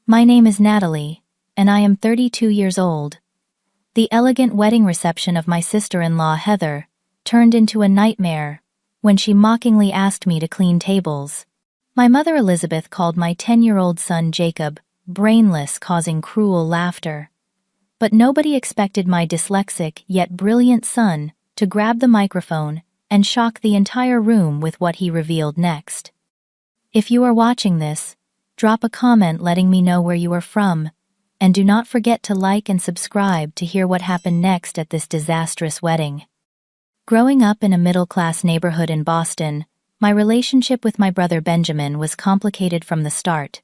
My name is Natalie, and I am 32 years old. The elegant wedding reception of my sister-in-law Heather turned into a nightmare when she mockingly asked me to clean tables. My mother Elizabeth called my 10-year-old son Jacob brainless, causing cruel laughter. But nobody expected my dyslexic yet brilliant son to grab the microphone and shock the entire room with what he revealed next. If you are watching this, drop a comment letting me know where you are from, and do not forget to like and subscribe to hear what happened next at this disastrous wedding. Growing up in a middle-class neighborhood in Boston, my relationship with my brother Benjamin was complicated from the start.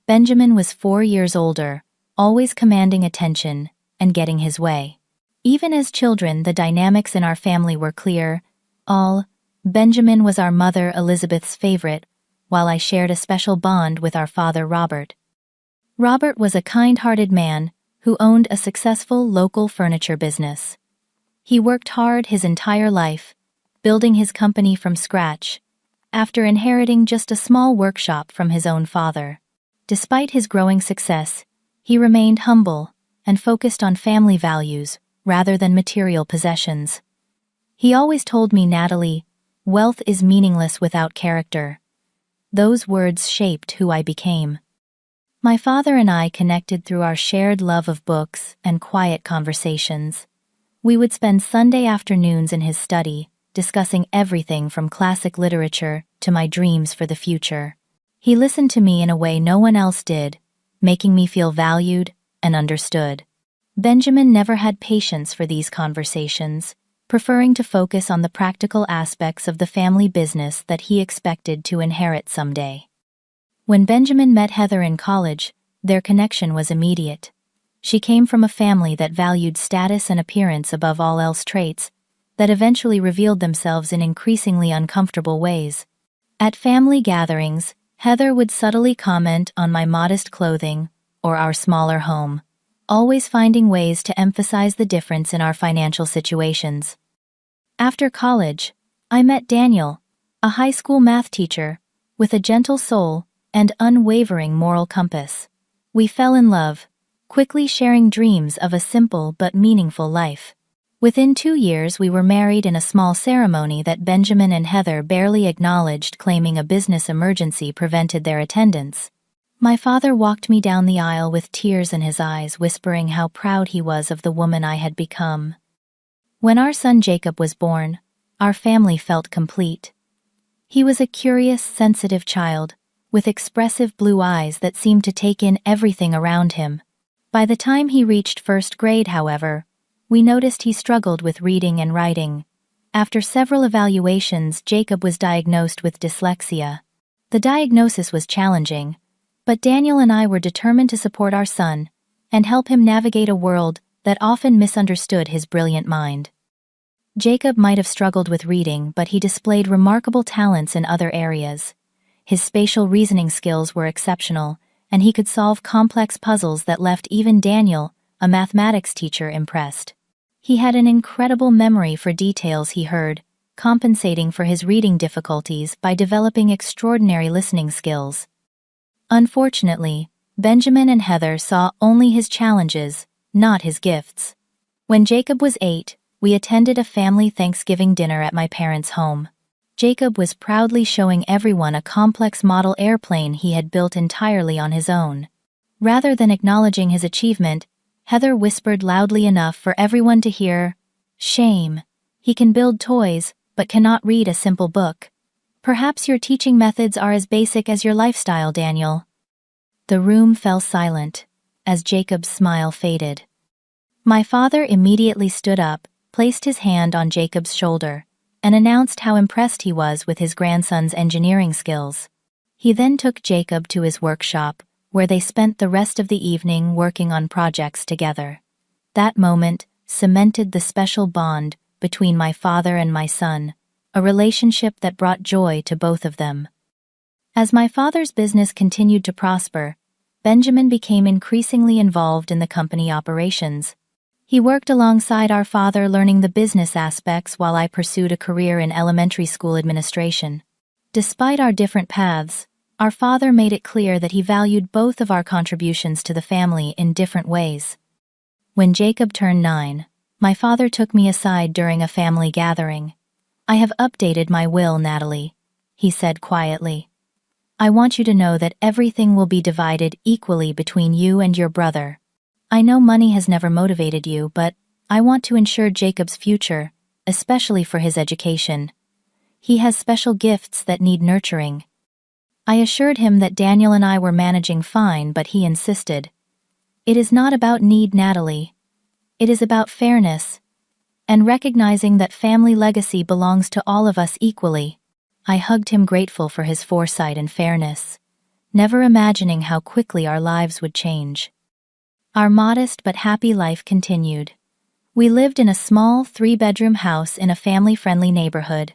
Benjamin was 4 years older, always commanding attention and getting his way. Even as children, the dynamics in our family were clear. Benjamin was our mother Elizabeth's favorite, while I shared a special bond with our father Robert. Robert was a kind-hearted man who owned a successful local furniture business. He worked hard his entire life, building his company from scratch, after inheriting just a small workshop from his own father. Despite his growing success, he remained humble and focused on family values rather than material possessions. He always told me, "Natalie, wealth is meaningless without character." Those words shaped who I became. My father and I connected through our shared love of books and quiet conversations. We would spend Sunday afternoons in his study, discussing everything from classic literature to my dreams for the future. He listened to me in a way no one else did, making me feel valued and understood. Benjamin never had patience for these conversations, preferring to focus on the practical aspects of the family business that he expected to inherit someday. When Benjamin met Heather in college, their connection was immediate. She came from a family that valued status and appearance above all else, traits that eventually revealed themselves in increasingly uncomfortable ways. At family gatherings, Heather would subtly comment on my modest clothing or our smaller home, always finding ways to emphasize the difference in our financial situations. After college, I met Daniel, a high school math teacher with a gentle soul and unwavering moral compass. We fell in love, quickly sharing dreams of a simple but meaningful life. Within 2 years, we were married in a small ceremony that Benjamin and Heather barely acknowledged, claiming a business emergency prevented their attendance. My father walked me down the aisle with tears in his eyes, whispering how proud he was of the woman I had become. When our son Jacob was born, our family felt complete. He was a curious, sensitive child, with expressive blue eyes that seemed to take in everything around him. By the time he reached first grade, however, we noticed he struggled with reading and writing. After several evaluations, Jacob was diagnosed with dyslexia. The diagnosis was challenging, but Daniel and I were determined to support our son and help him navigate a world that often misunderstood his brilliant mind. Jacob might have struggled with reading, but he displayed remarkable talents in other areas. His spatial reasoning skills were exceptional, and he could solve complex puzzles that left even Daniel, a mathematics teacher, impressed. He had an incredible memory for details he heard, compensating for his reading difficulties by developing extraordinary listening skills. Unfortunately, Benjamin and Heather saw only his challenges, not his gifts. When Jacob was 8, we attended a family Thanksgiving dinner at my parents' home. Jacob was proudly showing everyone a complex model airplane he had built entirely on his own. Rather than acknowledging his achievement, Heather whispered loudly enough for everyone to hear, "Shame. He can build toys, but cannot read a simple book. Perhaps your teaching methods are as basic as your lifestyle, Daniel." The room fell silent as Jacob's smile faded. My father immediately stood up, placed his hand on Jacob's shoulder, and announced how impressed he was with his grandson's engineering skills. He then took Jacob to his workshop, where they spent the rest of the evening working on projects together. That moment cemented the special bond between my father and my son, a relationship that brought joy to both of them. As my father's business continued to prosper, Benjamin became increasingly involved in the company operations. He worked alongside our father, learning the business aspects while I pursued a career in elementary school administration. Despite our different paths, Our father made it clear that he valued both of our contributions to the family in different ways. When Jacob turned 9, my father took me aside during a family gathering. "I have updated my will, Natalie," he said quietly. "I want you to know that everything will be divided equally between you and your brother. I know money has never motivated you, but I want to ensure Jacob's future, especially for his education. He has special gifts that need nurturing." I assured him that Daniel and I were managing fine, but he insisted. "It is not about need, Natalie. It is about fairness, and recognizing that family legacy belongs to all of us equally." I hugged him, grateful for his foresight and fairness, never imagining how quickly our lives would change. Our modest but happy life continued. We lived in a small 3-bedroom house in a family-friendly neighborhood.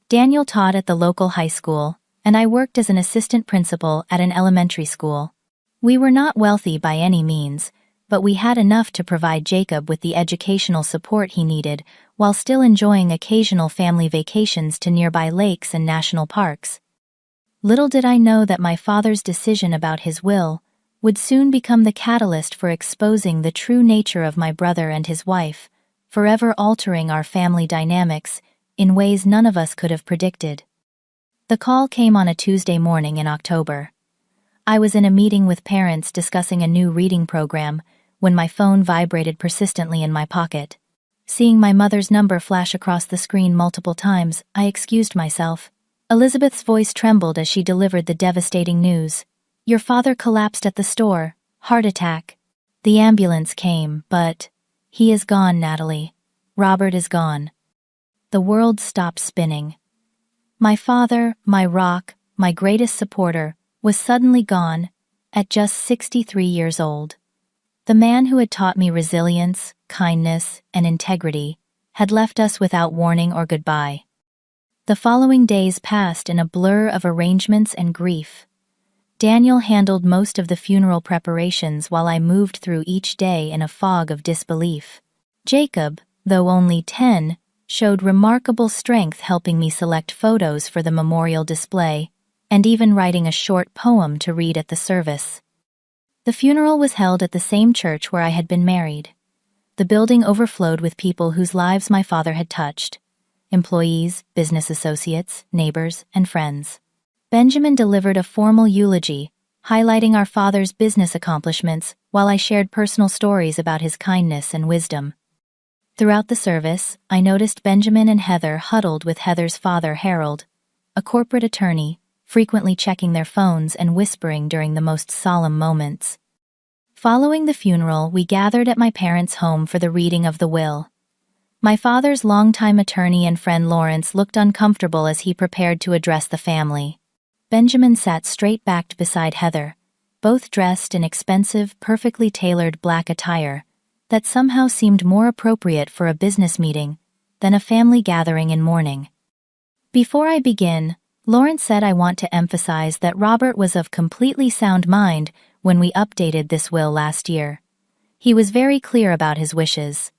Daniel taught at the local high school, and I worked as an assistant principal at an elementary school. We were not wealthy by any means, but we had enough to provide Jacob with the educational support he needed while still enjoying occasional family vacations to nearby lakes and national parks. Little did I know that my father's decision about his will would soon become the catalyst for exposing the true nature of my brother and his wife, forever altering our family dynamics in ways none of us could have predicted. The call came on a Tuesday morning in October. I was in a meeting with parents discussing a new reading program when my phone vibrated persistently in my pocket. Seeing my mother's number flash across the screen multiple times, I excused myself. Elizabeth's voice trembled as she delivered the devastating news. "Your father collapsed at the store. Heart attack." The ambulance came, but he is gone, Natalie. Robert is gone. The world stopped spinning. My father, my rock, my greatest supporter, was suddenly gone, at just 63 years old. The man who had taught me resilience, kindness, and integrity had left us without warning or goodbye. The following days passed in a blur of arrangements and grief. Daniel handled most of the funeral preparations while I moved through each day in a fog of disbelief. Jacob, though only 10, showed remarkable strength, helping me select photos for the memorial display, and even writing a short poem to read at the service. The funeral was held at the same church where I had been married. The building overflowed with people whose lives my father had touched: employees, business associates, neighbors, and friends. Benjamin delivered a formal eulogy, highlighting our father's business accomplishments, while I shared personal stories about his kindness and wisdom. Throughout the service, I noticed Benjamin and Heather huddled with Heather's father, Harold, a corporate attorney, frequently checking their phones and whispering during the most solemn moments. Following the funeral, we gathered at my parents' home for the reading of the will. My father's longtime attorney and friend Lawrence looked uncomfortable as he prepared to address the family. Benjamin sat straight-backed beside Heather, both dressed in expensive, perfectly tailored black attire that somehow seemed more appropriate for a business meeting than a family gathering in mourning. "Before I begin, Lawrence said I want to emphasize that Robert was of completely sound mind when we updated this will last year. He was very clear about his wishes."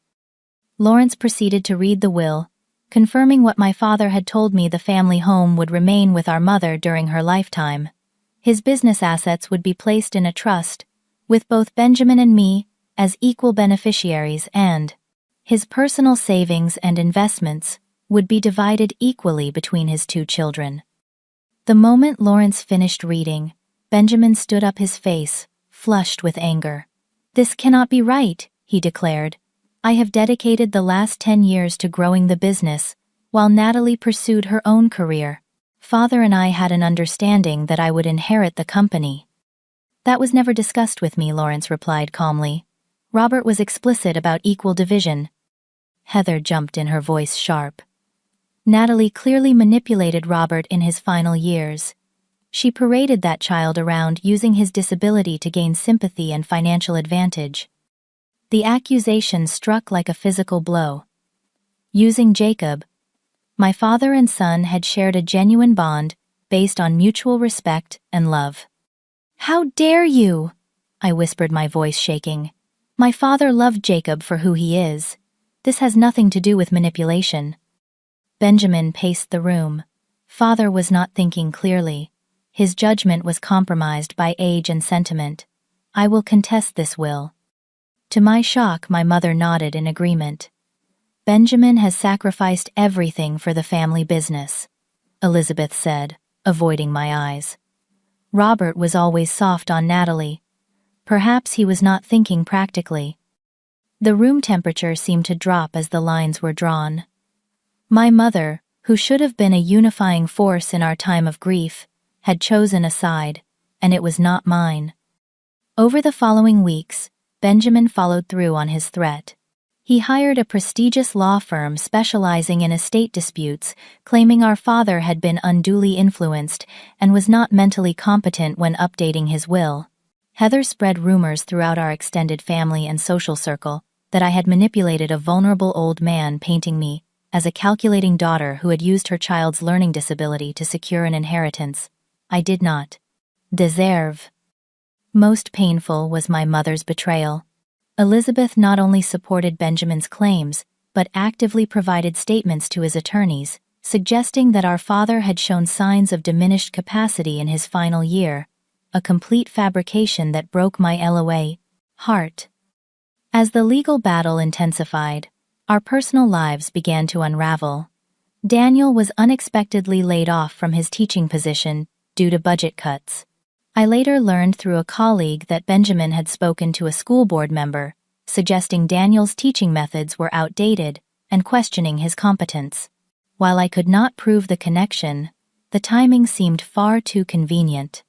Lawrence proceeded to read the will, confirming what my father had told me: the family home would remain with our mother during her lifetime. His business assets would be placed in a trust, with both Benjamin and me as equal beneficiaries, and his personal savings and investments would be divided equally between his 2 children. The moment Lawrence finished reading, Benjamin stood up, his face flushed with anger. "This cannot be right," he declared. "I have dedicated the last 10 years to growing the business, while Natalie pursued her own career. Father and I had an understanding that I would inherit the company." "That was never discussed with me," Lawrence replied calmly. "Robert was explicit about equal division." Heather jumped in, her voice sharp. "Natalie clearly manipulated Robert in his final years. She paraded that child around, using his disability to gain sympathy and financial advantage." The accusation struck like a physical blow. Using Jacob, my father and son had shared a genuine bond based on mutual respect and love. "How dare you!" I whispered, my voice shaking. "My father loved Jacob for who he is. This has nothing to do with manipulation." Benjamin paced the room. Father was not thinking clearly. His judgment was compromised by age and sentiment. "I will contest this will." To my shock, my mother nodded in agreement. "Benjamin has sacrificed everything for the family business," Elizabeth said, avoiding my eyes. "Robert was always soft on Natalie. Perhaps he was not thinking practically." The room temperature seemed to drop as the lines were drawn. My mother, who should have been a unifying force in our time of grief, had chosen a side, and it was not mine. Over the following weeks, Benjamin followed through on his threat. He hired a prestigious law firm specializing in estate disputes, claiming our father had been unduly influenced and was not mentally competent when updating his will. Heather spread rumors throughout our extended family and social circle that I had manipulated a vulnerable old man, painting me as a calculating daughter who had used her child's learning disability to secure an inheritance I did not deserve. Most painful was my mother's betrayal. Elizabeth not only supported Benjamin's claims, but actively provided statements to his attorneys, suggesting that our father had shown signs of diminished capacity in his final year, a complete fabrication that broke my heart. As the legal battle intensified, our personal lives began to unravel. Daniel was unexpectedly laid off from his teaching position due to budget cuts. I later learned through a colleague that Benjamin had spoken to a school board member, suggesting Daniel's teaching methods were outdated and questioning his competence. While I could not prove the connection, the timing seemed far too convenient.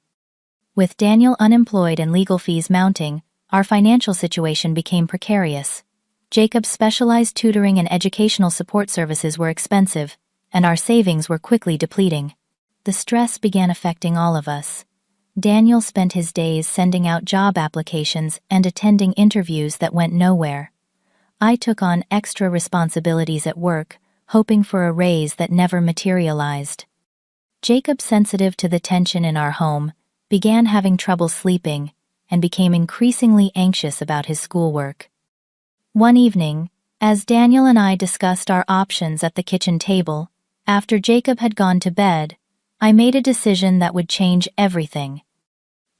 With Daniel unemployed and legal fees mounting, our financial situation became precarious. Jacob's specialized tutoring and educational support services were expensive, and our savings were quickly depleting. The stress began affecting all of us. Daniel spent his days sending out job applications and attending interviews that went nowhere. I took on extra responsibilities at work, hoping for a raise that never materialized. Jacob, sensitive to the tension in our home, began having trouble sleeping and became increasingly anxious about his schoolwork. One evening, as Daniel and I discussed our options at the kitchen table, after Jacob had gone to bed, I made a decision that would change everything.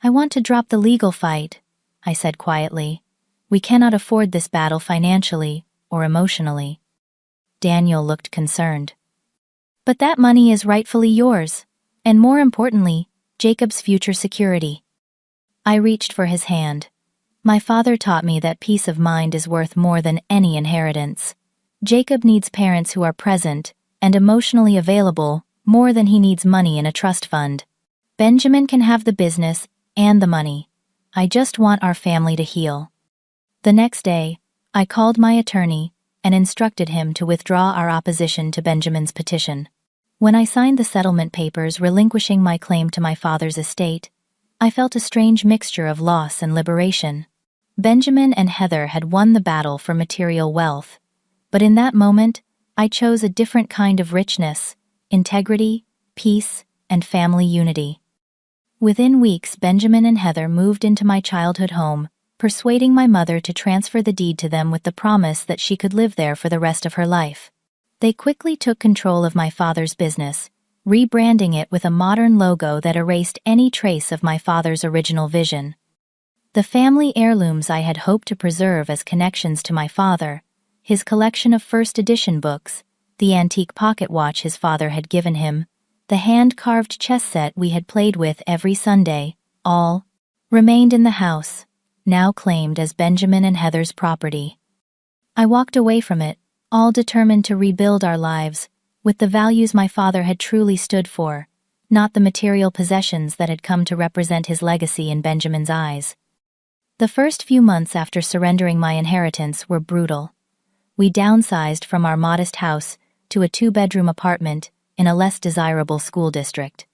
"I want to drop the legal fight," I said quietly. "We cannot afford this battle financially or emotionally." Daniel looked concerned. "But that money is rightfully yours, and more importantly, Jacob's future security." I reached for his hand. "My father taught me that peace of mind is worth more than any inheritance. Jacob needs parents who are present and emotionally available more than he needs money in a trust fund. Benjamin can have the business and the money. I just want our family to heal." The next day, I called my attorney and instructed him to withdraw our opposition to Benjamin's petition. When I signed the settlement papers relinquishing my claim to my father's estate, I felt a strange mixture of loss and liberation. Benjamin and Heather had won the battle for material wealth, but in that moment, I chose a different kind of richness: integrity, peace, and family unity. Within weeks, Benjamin and Heather moved into my childhood home, persuading my mother to transfer the deed to them with the promise that she could live there for the rest of her life. They quickly took control of my father's business, rebranding it with a modern logo that erased any trace of my father's original vision. The family heirlooms I had hoped to preserve as connections to my father, his collection of first edition books, the antique pocket watch his father had given him, the hand-carved chess set we had played with every Sunday, all remained in the house, now claimed as Benjamin and Heather's property. I walked away from it, all determined to rebuild our lives, with the values my father had truly stood for, not the material possessions that had come to represent his legacy in Benjamin's eyes. The first few months after surrendering my inheritance were brutal. We downsized from our modest house to a 2-bedroom apartment in a less desirable school district.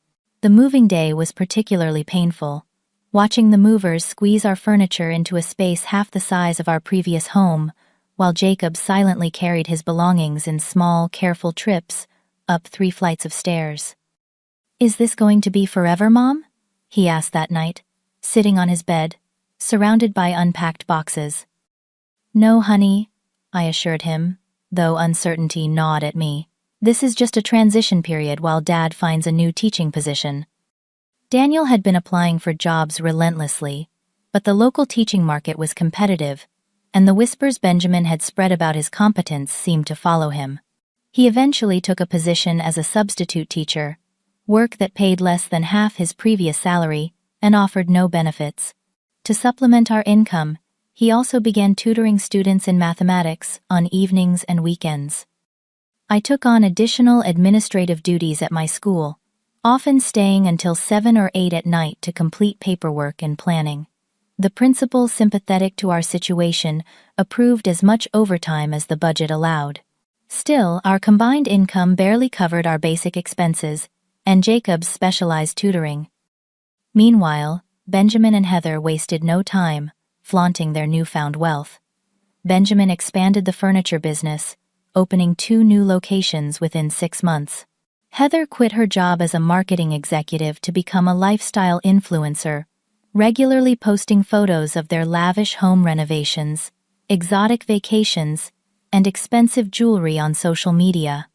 The moving day was particularly painful, watching the movers squeeze our furniture into a space half the size of our previous home, while Jacob silently carried his belongings in small, careful trips up 3 flights of stairs. "Is this going to be forever, Mom?" he asked that night, sitting on his bed, surrounded by unpacked boxes. "No, honey," I assured him, though uncertainty gnawed at me. "This is just a transition period while Dad finds a new teaching position." Daniel had been applying for jobs relentlessly, but the local teaching market was competitive, and the whispers Benjamin had spread about his competence seemed to follow him. He eventually took a position as a substitute teacher, work that paid less than half his previous salary and offered no benefits. To supplement our income, he also began tutoring students in mathematics on evenings and weekends. I took on additional administrative duties at my school, often staying until 7 or 8 at night to complete paperwork and planning. The principal, sympathetic to our situation, approved as much overtime as the budget allowed. Still, our combined income barely covered our basic expenses, and Jacob's specialized tutoring. Meanwhile, Benjamin and Heather wasted no time, flaunting their newfound wealth. Benjamin expanded the furniture business, opening 2 new locations within 6 months. Heather quit her job as a marketing executive to become a lifestyle influencer, regularly posting photos of their lavish home renovations, exotic vacations, and expensive jewelry on social media.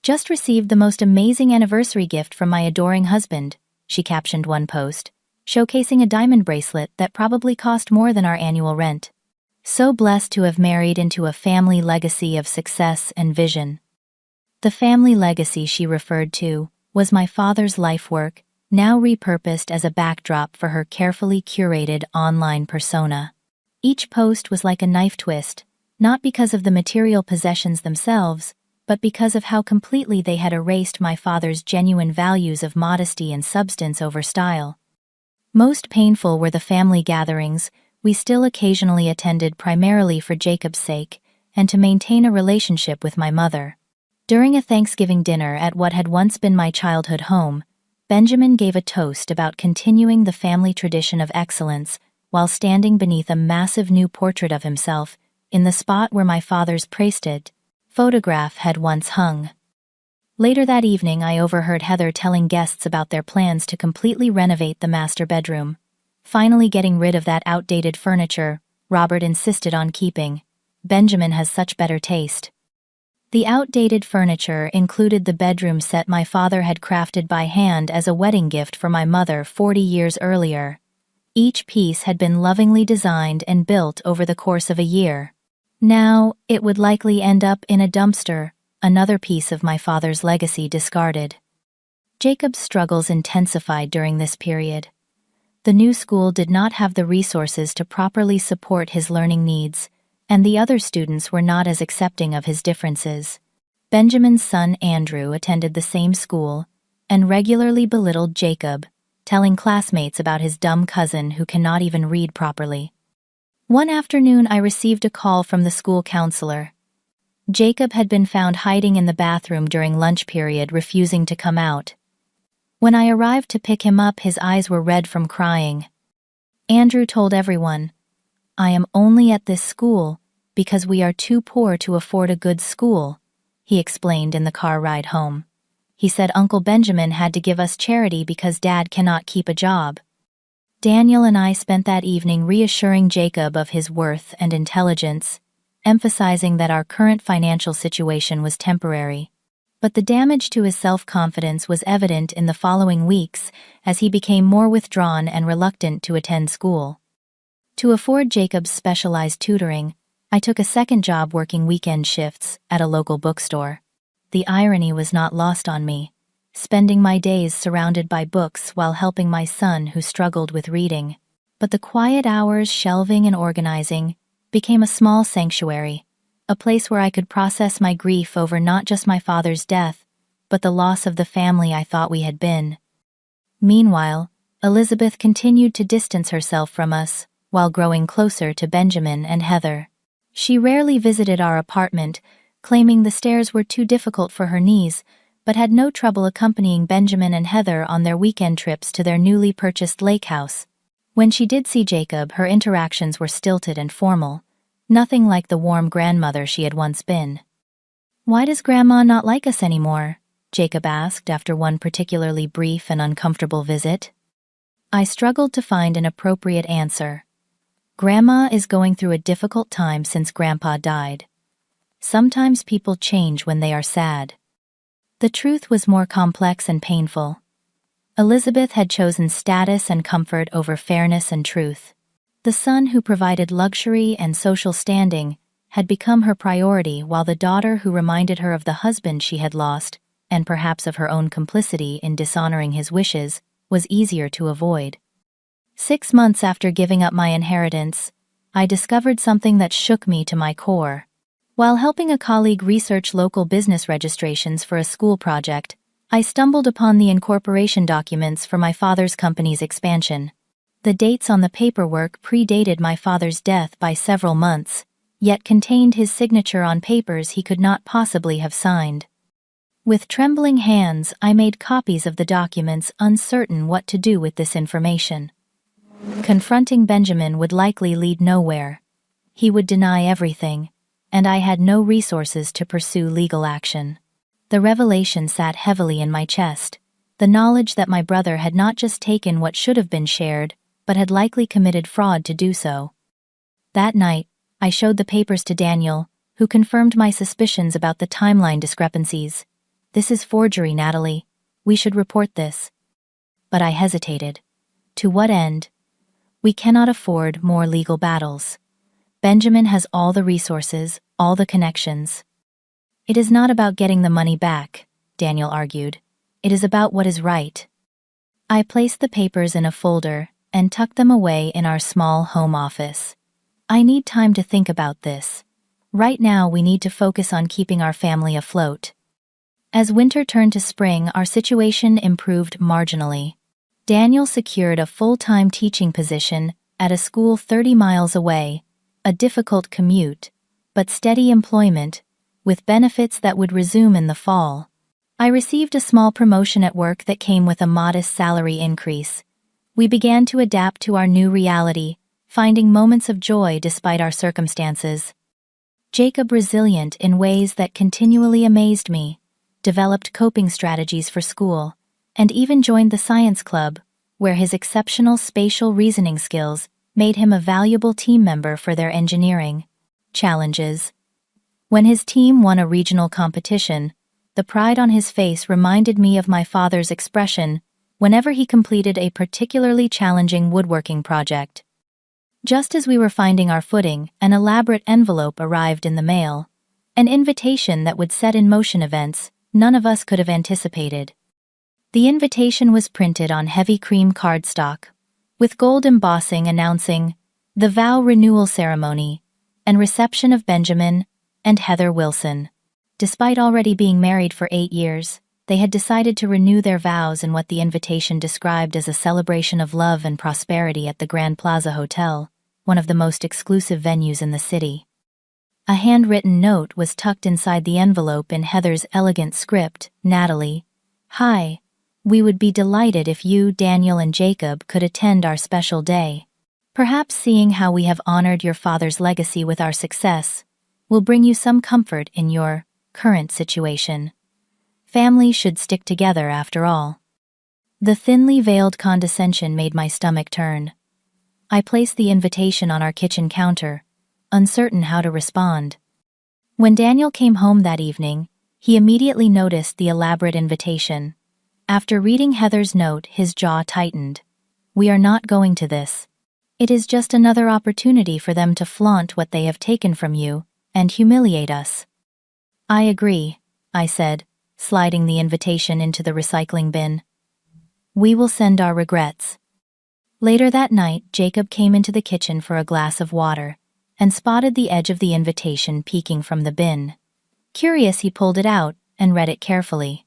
"Just received the most amazing anniversary gift from my adoring husband," she captioned one post, showcasing a diamond bracelet that probably cost more than our annual rent. "So blessed to have married into a family legacy of success and vision." The family legacy she referred to was my father's life work, now repurposed as a backdrop for her carefully curated online persona. Each post was like a knife twist, not because of the material possessions themselves, but because of how completely they had erased my father's genuine values of modesty and substance over style. Most painful were the family gatherings we still occasionally attended primarily for Jacob's sake and to maintain a relationship with my mother. During a Thanksgiving dinner at what had once been my childhood home, Benjamin gave a toast about continuing the family tradition of excellence while standing beneath a massive new portrait of himself in the spot where my father's praised photograph had once hung. Later that evening, I overheard Heather telling guests about their plans to completely renovate the master bedroom. Finally getting rid of that outdated furniture Robert insisted on keeping. "Benjamin has such better taste." The outdated furniture included the bedroom set my father had crafted by hand as a wedding gift for my mother 40 years earlier. Each piece had been lovingly designed and built over the course of a year. Now, it would likely end up in a dumpster, another piece of my father's legacy discarded. Jacob's struggles intensified during this period. The new school did not have the resources to properly support his learning needs, and the other students were not as accepting of his differences. Benjamin's son Andrew attended the same school and regularly belittled Jacob, telling classmates about his dumb cousin who cannot even read properly. One afternoon, I received a call from the school counselor. Jacob had been found hiding in the bathroom during lunch period, refusing to come out. When I arrived to pick him up, his eyes were red from crying. Andrew told everyone, "I am only at this school because we are too poor to afford a good school," he explained in the car ride home. He said Uncle Benjamin had to give us charity because Dad cannot keep a job. Daniel and I spent that evening reassuring Jacob of his worth and intelligence, emphasizing that our current financial situation was temporary. But the damage to his self-confidence was evident in the following weeks as he became more withdrawn and reluctant to attend school. To afford Jacob's specialized tutoring, I took a second job working weekend shifts at a local bookstore. The irony was not lost on me, spending my days surrounded by books while helping my son who struggled with reading. But the quiet hours shelving and organizing became a small sanctuary, a place where I could process my grief over not just my father's death, but the loss of the family I thought we had been. Meanwhile, Elizabeth continued to distance herself from us while growing closer to Benjamin and Heather. She rarely visited our apartment, claiming the stairs were too difficult for her knees, but had no trouble accompanying Benjamin and Heather on their weekend trips to their newly purchased lake house. When she did see Jacob, her interactions were stilted and formal, nothing like the warm grandmother she had once been. "Why does Grandma not like us anymore?" Jacob asked after one particularly brief and uncomfortable visit. I struggled to find an appropriate answer. "Grandma is going through a difficult time since Grandpa died. Sometimes people change when they are sad." The truth was more complex and painful. Elizabeth had chosen status and comfort over fairness and truth. The son who provided luxury and social standing had become her priority, while the daughter who reminded her of the husband she had lost, and perhaps of her own complicity in dishonoring his wishes, was easier to avoid. 6 months after giving up my inheritance, I discovered something that shook me to my core. While helping a colleague research local business registrations for a school project, I stumbled upon the incorporation documents for my father's company's expansion. The dates on the paperwork predated my father's death by several months, yet contained his signature on papers he could not possibly have signed. With trembling hands, I made copies of the documents, uncertain what to do with this information. Confronting Benjamin would likely lead nowhere. He would deny everything, and I had no resources to pursue legal action. The revelation sat heavily in my chest, the knowledge that my brother had not just taken what should have been shared, but had likely committed fraud to do so. That night, I showed the papers to Daniel, who confirmed my suspicions about the timeline discrepancies. "This is forgery, Natalie. We should report this." But I hesitated. To what end? We cannot afford more legal battles. Benjamin has all the resources, all the connections. "It is not about getting the money back," Daniel argued. "It is about what is right." I placed the papers in a folder and tucked them away in our small home office. "I need time to think about this. Right now we need to focus on keeping our family afloat." As winter turned to spring, our situation improved marginally. Daniel secured a full-time teaching position at a school 30 miles away, a difficult commute, but steady employment, with benefits that would resume in the fall. I received a small promotion at work that came with a modest salary increase. We began to adapt to our new reality, finding moments of joy despite our circumstances. Jacob, resilient in ways that continually amazed me, developed coping strategies for school, and even joined the science club, where his exceptional spatial reasoning skills made him a valuable team member for their engineering challenges. When his team won a regional competition, the pride on his face reminded me of my father's expression whenever he completed a particularly challenging woodworking project. Just as we were finding our footing, an elaborate envelope arrived in the mail, an invitation that would set in motion events none of us could have anticipated. The invitation was printed on heavy cream cardstock, with gold embossing announcing the vow renewal ceremony and reception of Benjamin and Heather Wilson. Despite already being married for 8 years, they had decided to renew their vows in what the invitation described as a celebration of love and prosperity at the Grand Plaza Hotel, one of the most exclusive venues in the city. A handwritten note was tucked inside the envelope in Heather's elegant script. "Natalie, hi. We would be delighted if you, Daniel, and Jacob could attend our special day. Perhaps seeing how we have honored your father's legacy with our success will bring you some comfort in your current situation. Families should stick together after all." The thinly veiled condescension made my stomach turn. I placed the invitation on our kitchen counter, uncertain how to respond. When Daniel came home that evening, he immediately noticed the elaborate invitation. After reading Heather's note, his jaw tightened. "We are not going to this. It is just another opportunity for them to flaunt what they have taken from you and humiliate us." "I agree," I said, sliding the invitation into the recycling bin. "We will send our regrets." Later that night, Jacob came into the kitchen for a glass of water and spotted the edge of the invitation peeking from the bin. Curious, he pulled it out and read it carefully.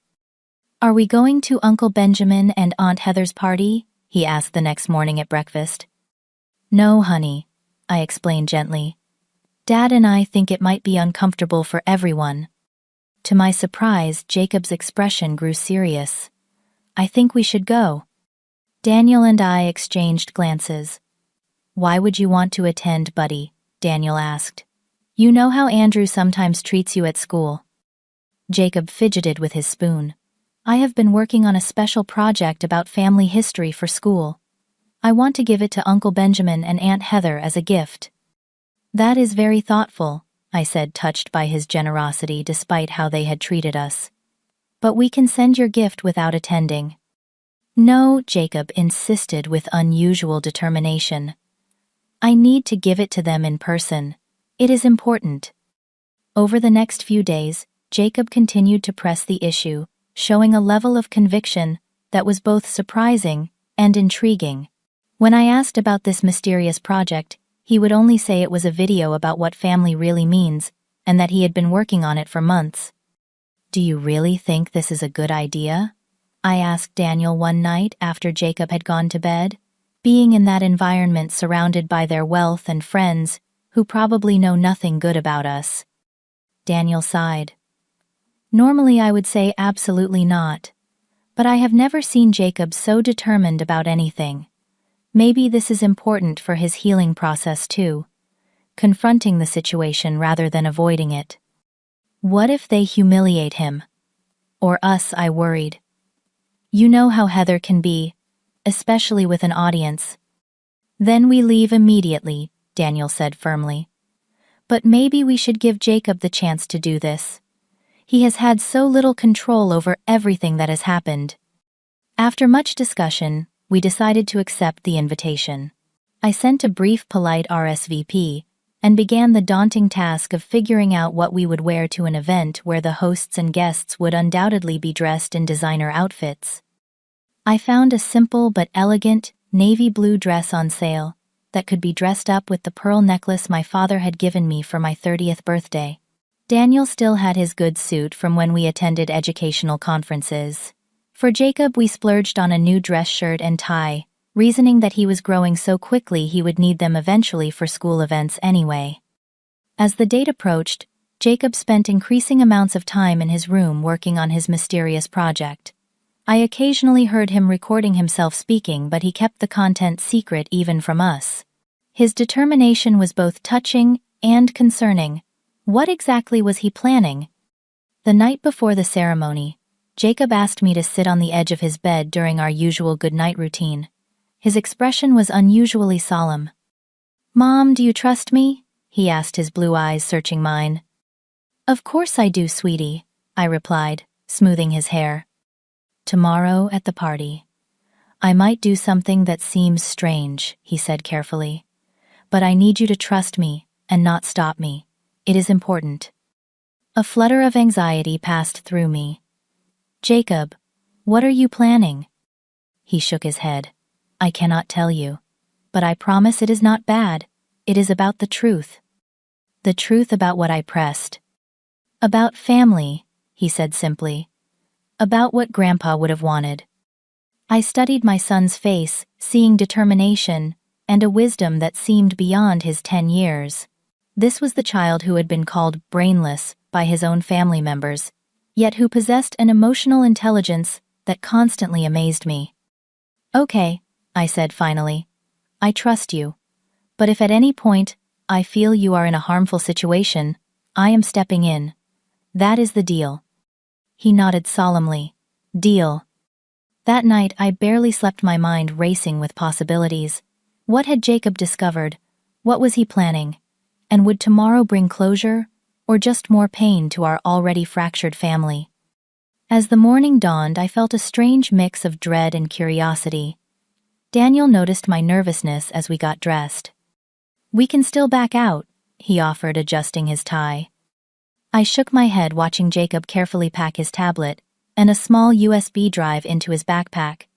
"Are we going to Uncle Benjamin and Aunt Heather's party?" he asked the next morning at breakfast. "No, honey," I explained gently. "Dad and I think it might be uncomfortable for everyone." To my surprise, Jacob's expression grew serious. "I think we should go." Daniel and I exchanged glances. "Why would you want to attend, buddy?" Daniel asked. "You know how Andrew sometimes treats you at school." Jacob fidgeted with his spoon. "I have been working on a special project about family history for school. I want to give it to Uncle Benjamin and Aunt Heather as a gift." "That is very thoughtful," I said, touched by his generosity despite how they had treated us. "But we can send your gift without attending." No, Jacob insisted with unusual determination. I need to give it to them in person. It is important. Over the next few days, Jacob continued to press the issue, showing a level of conviction that was both surprising and intriguing. When I asked about this mysterious project, he would only say it was a video about what family really means, and that he had been working on it for months. Do you really think this is a good idea? I asked Daniel one night after Jacob had gone to bed. Being in that environment surrounded by their wealth and friends, who probably know nothing good about us. Daniel sighed. Normally I would say absolutely not. But I have never seen Jacob so determined about anything. Maybe this is important for his healing process too. Confronting the situation rather than avoiding it. What if they humiliate him? Or us, I worried. You know how Heather can be, especially with an audience. Then we leave immediately, Daniel said firmly. But maybe we should give Jacob the chance to do this. He has had so little control over everything that has happened. After much discussion, we decided to accept the invitation. I sent a brief polite RSVP and began the daunting task of figuring out what we would wear to an event where the hosts and guests would undoubtedly be dressed in designer outfits. I found a simple but elegant, navy blue dress on sale that could be dressed up with the pearl necklace my father had given me for my 30th birthday. Daniel still had his good suit from when we attended educational conferences. For Jacob, we splurged on a new dress shirt and tie, reasoning that he was growing so quickly he would need them eventually for school events anyway. As the date approached, Jacob spent increasing amounts of time in his room working on his mysterious project. I occasionally heard him recording himself speaking, but he kept the content secret even from us. His determination was both touching and concerning. What exactly was he planning? The night before the ceremony, Jacob asked me to sit on the edge of his bed during our usual goodnight routine. His expression was unusually solemn. "Mom, do you trust me?" he asked, his blue eyes searching mine. "Of course I do, sweetie," I replied, smoothing his hair. "Tomorrow at the party. I might do something that seems strange," he said carefully. "But I need you to trust me and not stop me. It is important." A flutter of anxiety passed through me. "Jacob, what are you planning?" He shook his head. "I cannot tell you. But I promise it is not bad. It is about the truth." The truth about what I pressed. "About family," he said simply. "About what Grandpa would have wanted." I studied my son's face, seeing determination and a wisdom that seemed beyond his 10 years. This was the child who had been called brainless by his own family members, yet who possessed an emotional intelligence that constantly amazed me. "Okay," I said finally. "I trust you. But if at any point I feel you are in a harmful situation, I am stepping in. That is the deal." He nodded solemnly. "Deal." That night I barely slept, my mind racing with possibilities. What had Jacob discovered? What was he planning? And would tomorrow bring closure, or just more pain to our already fractured family? As the morning dawned, I felt a strange mix of dread and curiosity. Daniel noticed my nervousness as we got dressed. "We can still back out," he offered, adjusting his tie. I shook my head, watching Jacob carefully pack his tablet and a small USB drive into his backpack.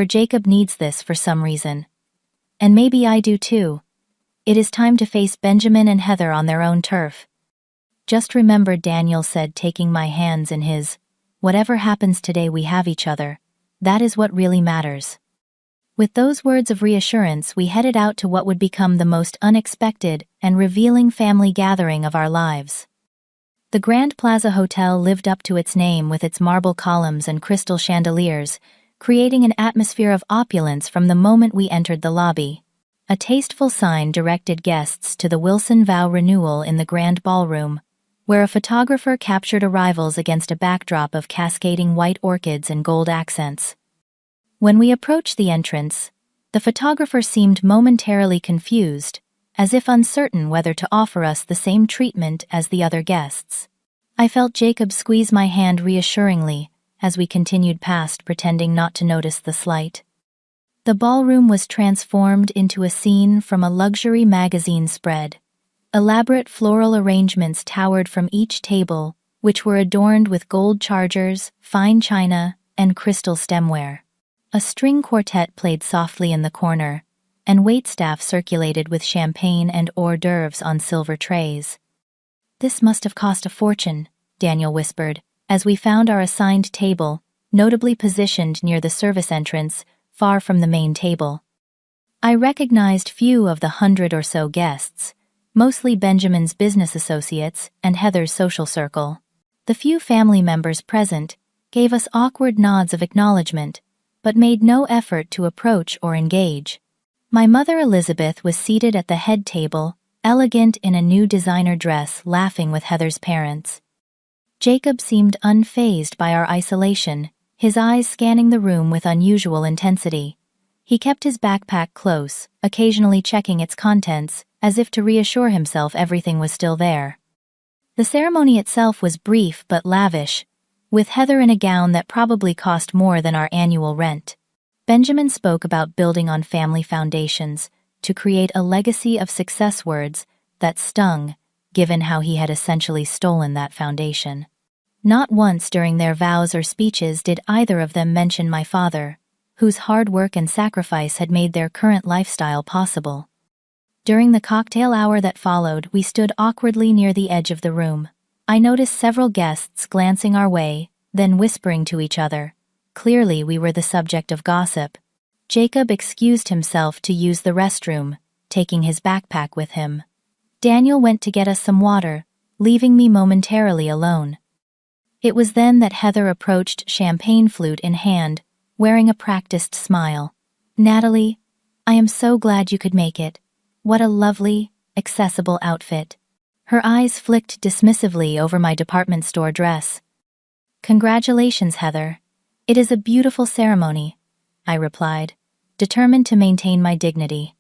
Jacob needs this for some reason. And maybe I do too. It is time to face Benjamin and Heather on their own turf. "Just remember," Daniel said, taking my hands in his, "whatever happens today, we have each other. That is what really matters." With those words of reassurance, we headed out to what would become the most unexpected and revealing family gathering of our lives. The Grand Plaza Hotel lived up to its name with its marble columns and crystal chandeliers, creating an atmosphere of opulence from the moment we entered the lobby. A tasteful sign directed guests to the Wilson vow renewal in the Grand Ballroom, where a photographer captured arrivals against a backdrop of cascading white orchids and gold accents. When we approached the entrance, the photographer seemed momentarily confused, as if uncertain whether to offer us the same treatment as the other guests. I felt Jacob squeeze my hand reassuringly as we continued past, pretending not to notice the slight. The ballroom was transformed into a scene from a luxury magazine spread. Elaborate floral arrangements towered from each table, which were adorned with gold chargers, fine china, and crystal stemware. A string quartet played softly in the corner, and waitstaff circulated with champagne and hors d'oeuvres on silver trays. "This must have cost a fortune," Daniel whispered, as we found our assigned table, notably positioned near the service entrance, far from the main table. I recognized few of the 100 or so guests, mostly Benjamin's business associates and Heather's social circle. The few family members present gave us awkward nods of acknowledgement, but made no effort to approach or engage. My mother Elizabeth was seated at the head table, elegant in a new designer dress, laughing with Heather's parents. Jacob seemed unfazed by our isolation, his eyes scanning the room with unusual intensity. He kept his backpack close, occasionally checking its contents, as if to reassure himself everything was still there. The ceremony itself was brief but lavish, with Heather in a gown that probably cost more than our annual rent. Benjamin spoke about building on family foundations to create a legacy of success, words that stung, given how he had essentially stolen that foundation. Not once during their vows or speeches did either of them mention my father, whose hard work and sacrifice had made their current lifestyle possible. During the cocktail hour that followed, we stood awkwardly near the edge of the room. I noticed several guests glancing our way, then whispering to each other. Clearly we were the subject of gossip. Jacob excused himself to use the restroom, taking his backpack with him. Daniel went to get us some water, leaving me momentarily alone. It was then that Heather approached, champagne flute in hand, wearing a practiced smile. "Natalie, I am so glad you could make it. What a lovely, accessible outfit." Her eyes flicked dismissively over my department store dress. "Congratulations, Heather. It is a beautiful ceremony," I replied, determined to maintain my dignity.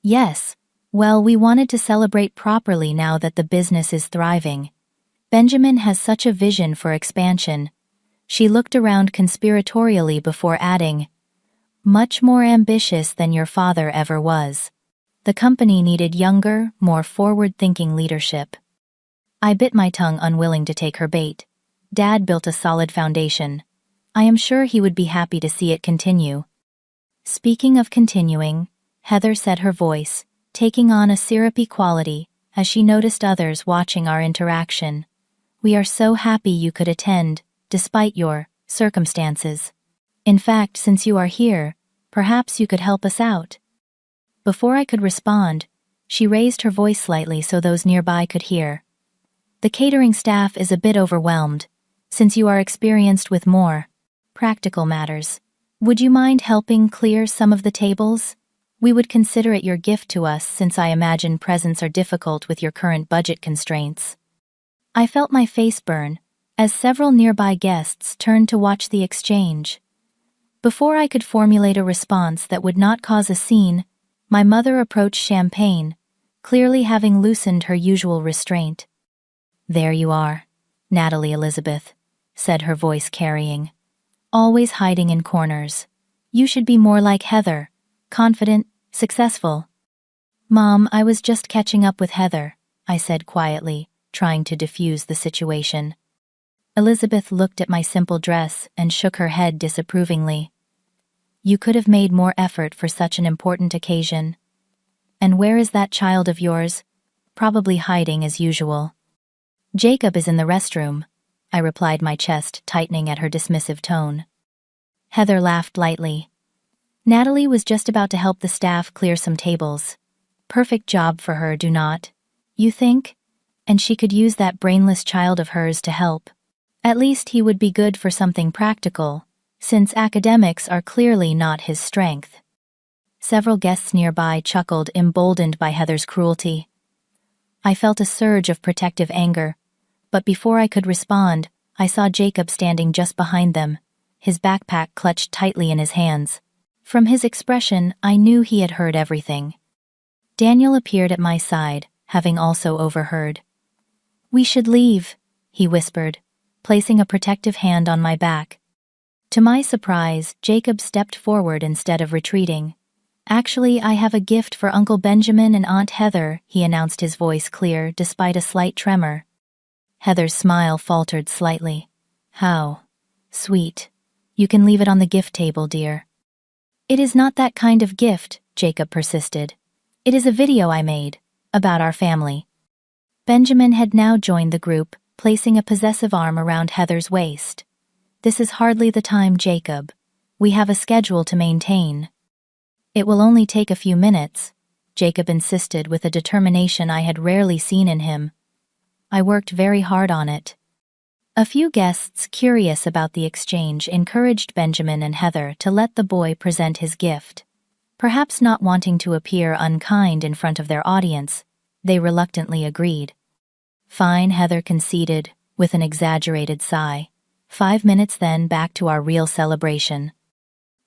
"Yes, well, we wanted to celebrate properly now that the business is thriving. Benjamin has such a vision for expansion." She looked around conspiratorially before adding, "Much more ambitious than your father ever was. The company needed younger, more forward-thinking leadership." I bit my tongue, unwilling to take her bait. Dad built a solid foundation. I am sure he would be happy to see it continue. Speaking of continuing, Heather said, her voice taking on a syrupy quality as she noticed others watching our interaction. "We are so happy you could attend, despite your circumstances. In fact, since you are here, perhaps you could help us out." Before I could respond, she raised her voice slightly so those nearby could hear. "The catering staff is a bit overwhelmed, since you are experienced with more practical matters. Would you mind helping clear some of the tables? We would consider it your gift to us, since I imagine presents are difficult with your current budget constraints." I felt my face burn, as several nearby guests turned to watch the exchange. Before I could formulate a response that would not cause a scene, my mother approached champagne, clearly having loosened her usual restraint. "There you are, Natalie Elizabeth," said her voice carrying. "Always hiding in corners. You should be more like Heather, confident, successful." "Mom, I was just catching up with Heather," I said quietly, trying to diffuse the situation. Elizabeth looked at my simple dress and shook her head disapprovingly. "You could have made more effort for such an important occasion. And where is that child of yours? Probably hiding as usual." "Jacob is in the restroom," I replied, my chest tightening at her dismissive tone. Heather laughed lightly. "Natalie was just about to help the staff clear some tables. Perfect job for her, do not you think? And she could use that brainless child of hers to help. At least he would be good for something practical, since academics are clearly not his strength." Several guests nearby chuckled, emboldened by Heather's cruelty. I felt a surge of protective anger, but before I could respond, I saw Jacob standing just behind them, his backpack clutched tightly in his hands. From his expression, I knew he had heard everything. Daniel appeared at my side, having also overheard. "We should leave," he whispered, placing a protective hand on my back, To my surprise, Jacob stepped forward instead of retreating. "Actually, I have a gift for Uncle Benjamin and Aunt Heather," he announced, his voice clear despite a slight tremor. Heather's smile faltered slightly. "How sweet. You can leave it on the gift table, dear." "It is not that kind of gift," Jacob persisted. "It is a video I made about our family." Benjamin had now joined the group, placing a possessive arm around Heather's waist. "This is hardly the time, Jacob. We have a schedule to maintain." "It will only take a few minutes," Jacob insisted with a determination I had rarely seen in him. "I worked very hard on it." A few guests, curious about the exchange, encouraged Benjamin and Heather to let the boy present his gift. Perhaps not wanting to appear unkind in front of their audience, they reluctantly agreed. "Fine," Heather conceded, with an exaggerated sigh. 5 minutes then, back to our real celebration.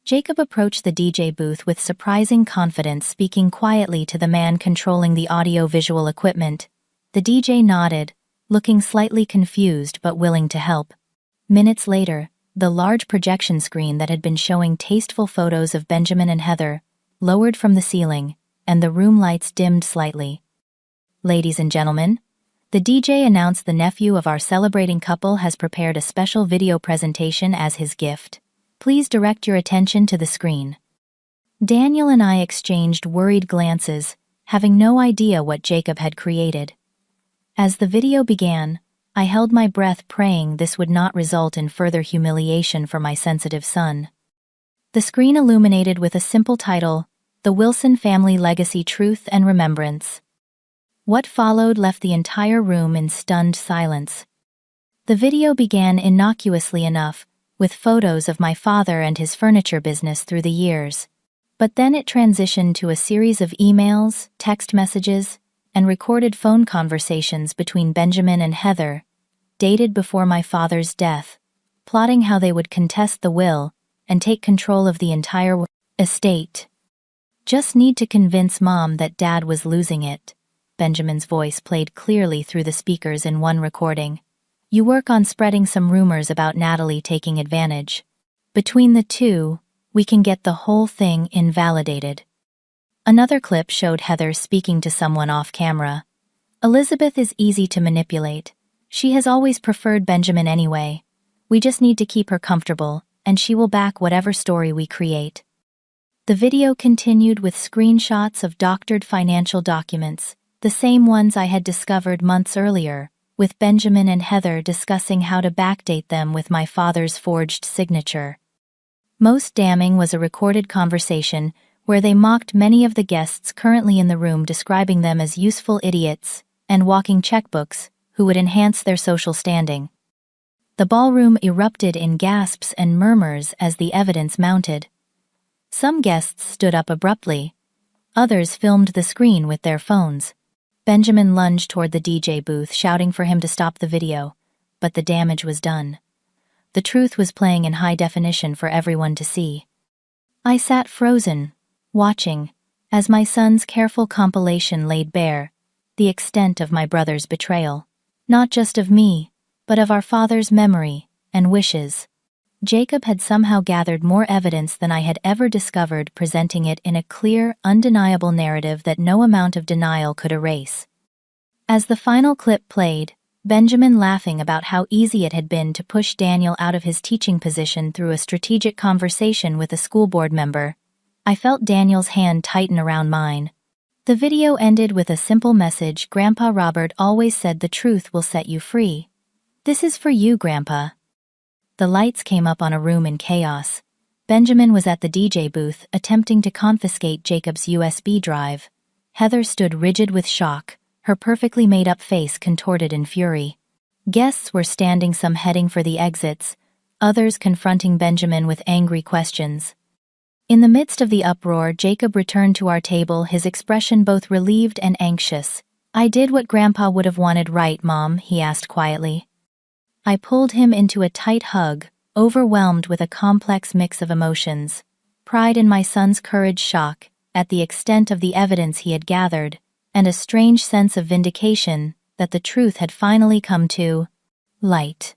Jacob approached the DJ booth with surprising confidence, speaking quietly to the man controlling the audio-visual equipment. The DJ nodded, looking slightly confused but willing to help. Minutes later, the large projection screen that had been showing tasteful photos of Benjamin and Heather lowered from the ceiling, and the room lights dimmed slightly. "Ladies and gentlemen," the DJ announced, "the nephew of our celebrating couple has prepared a special video presentation as his gift. Please direct your attention to the screen." Daniel and I exchanged worried glances, having no idea what Jacob had created. As the video began, I held my breath, praying this would not result in further humiliation for my sensitive son. The screen illuminated with a simple title, "The Wilson Family Legacy: Truth and Remembrance." What followed left the entire room in stunned silence. The video began innocuously enough, with photos of my father and his furniture business through the years. But then it transitioned to a series of emails, text messages, and recorded phone conversations between Benjamin and Heather, dated before my father's death, plotting how they would contest the will and take control of the entire estate. "Just need to convince Mom that Dad was losing it," Benjamin's voice played clearly through the speakers in one recording. "You work on spreading some rumors about Natalie taking advantage. Between the two, we can get the whole thing invalidated." Another clip showed Heather speaking to someone off camera. "Elizabeth is easy to manipulate. She has always preferred Benjamin anyway. We just need to keep her comfortable, and she will back whatever story we create." The video continued with screenshots of doctored financial documents, the same ones I had discovered months earlier, with Benjamin and Heather discussing how to backdate them with my father's forged signature. Most damning was a recorded conversation where they mocked many of the guests currently in the room, describing them as useful idiots and walking checkbooks who would enhance their social standing. The ballroom erupted in gasps and murmurs as the evidence mounted. Some guests stood up abruptly. Others filmed the screen with their phones. Benjamin lunged toward the DJ booth, shouting for him to stop the video, but the damage was done. The truth was playing in high definition for everyone to see. I sat frozen, watching, as my son's careful compilation laid bare the extent of my brother's betrayal, not just of me, but of our father's memory and wishes. Jacob had somehow gathered more evidence than I had ever discovered, presenting it in a clear, undeniable narrative that no amount of denial could erase. As the final clip played, Benjamin laughing about how easy it had been to push Daniel out of his teaching position through a strategic conversation with a school board member, I felt Daniel's hand tighten around mine. The video ended with a simple message: "Grandpa Robert always said the truth will set you free. This is for you, Grandpa." The lights came up on a room in chaos. Benjamin was at the DJ booth, attempting to confiscate Jacob's USB drive. Heather stood rigid with shock, her perfectly made-up face contorted in fury. Guests were standing, some heading for the exits, others confronting Benjamin with angry questions. In the midst of the uproar, Jacob returned to our table, his expression both relieved and anxious. "I did what Grandpa would have wanted, right, Mom?" he asked quietly. I pulled him into a tight hug, overwhelmed with a complex mix of emotions: pride in my son's courage, shock at the extent of the evidence he had gathered, and a strange sense of vindication that the truth had finally come to light.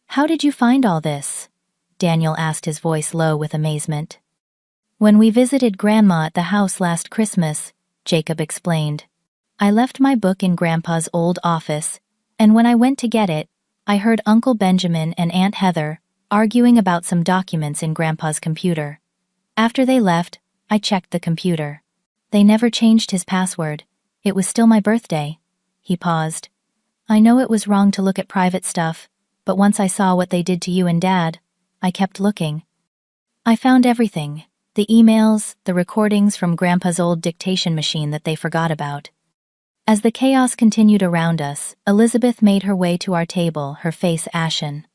"How did you find all this?" Daniel asked, his voice low with amazement. When we visited Grandma at the house last Christmas, Jacob explained. I left my book in Grandpa's old office, and when I went to get it, I heard Uncle Benjamin and Aunt Heather arguing about some documents in Grandpa's computer. After they left, I checked the computer. They never changed his password. It was still my birthday. He paused. I know it was wrong to look at private stuff, but once I saw what they did to you and Dad, I kept looking. I found everything. The emails, the recordings from Grandpa's old dictation machine that they forgot about. As the chaos continued around us, Elizabeth made her way to our table, her face ashen.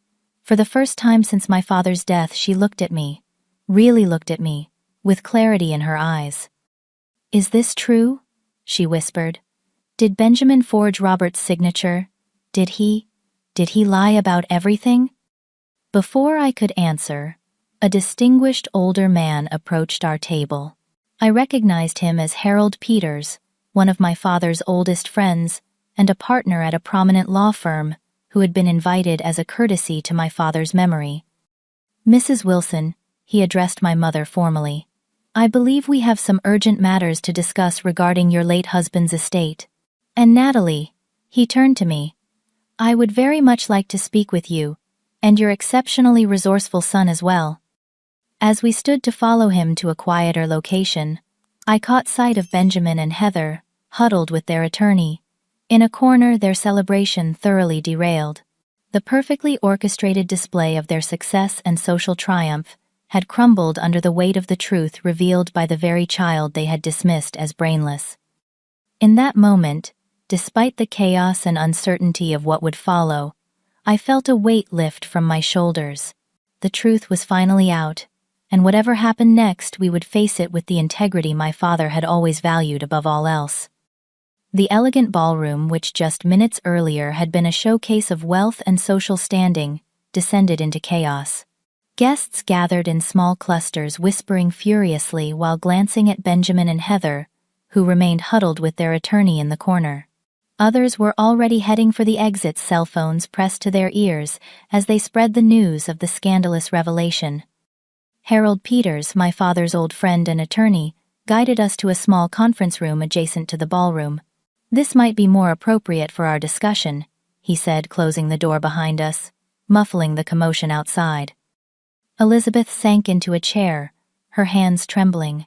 For the first time since my father's death, she looked at me, really looked at me, with clarity in her eyes. Is this true? She whispered. Did Benjamin forge Robert's signature? Did he lie about everything? Before I could answer, a distinguished older man approached our table. I recognized him as Harold Peters, one of my father's oldest friends, and a partner at a prominent law firm, who had been invited as a courtesy to my father's memory. Mrs. Wilson, he addressed my mother formally. I believe we have some urgent matters to discuss regarding your late husband's estate. And Natalie, he turned to me. I would very much like to speak with you, and your exceptionally resourceful son as well. As we stood to follow him to a quieter location, I caught sight of Benjamin and Heather, huddled with their attorney. In a corner, their celebration thoroughly derailed. The perfectly orchestrated display of their success and social triumph had crumbled under the weight of the truth revealed by the very child they had dismissed as brainless. In that moment, despite the chaos and uncertainty of what would follow, I felt a weight lift from my shoulders. The truth was finally out, and whatever happened next, we would face it with the integrity my father had always valued above all else. The elegant ballroom, which just minutes earlier had been a showcase of wealth and social standing, descended into chaos. Guests gathered in small clusters, whispering furiously while glancing at Benjamin and Heather, who remained huddled with their attorney in the corner. Others were already heading for the exits, cell phones pressed to their ears as they spread the news of the scandalous revelation. Harold Peters, my father's old friend and attorney, guided us to a small conference room adjacent to the ballroom. This might be more appropriate for our discussion, he said, closing the door behind us, muffling the commotion outside. Elizabeth sank into a chair, her hands trembling.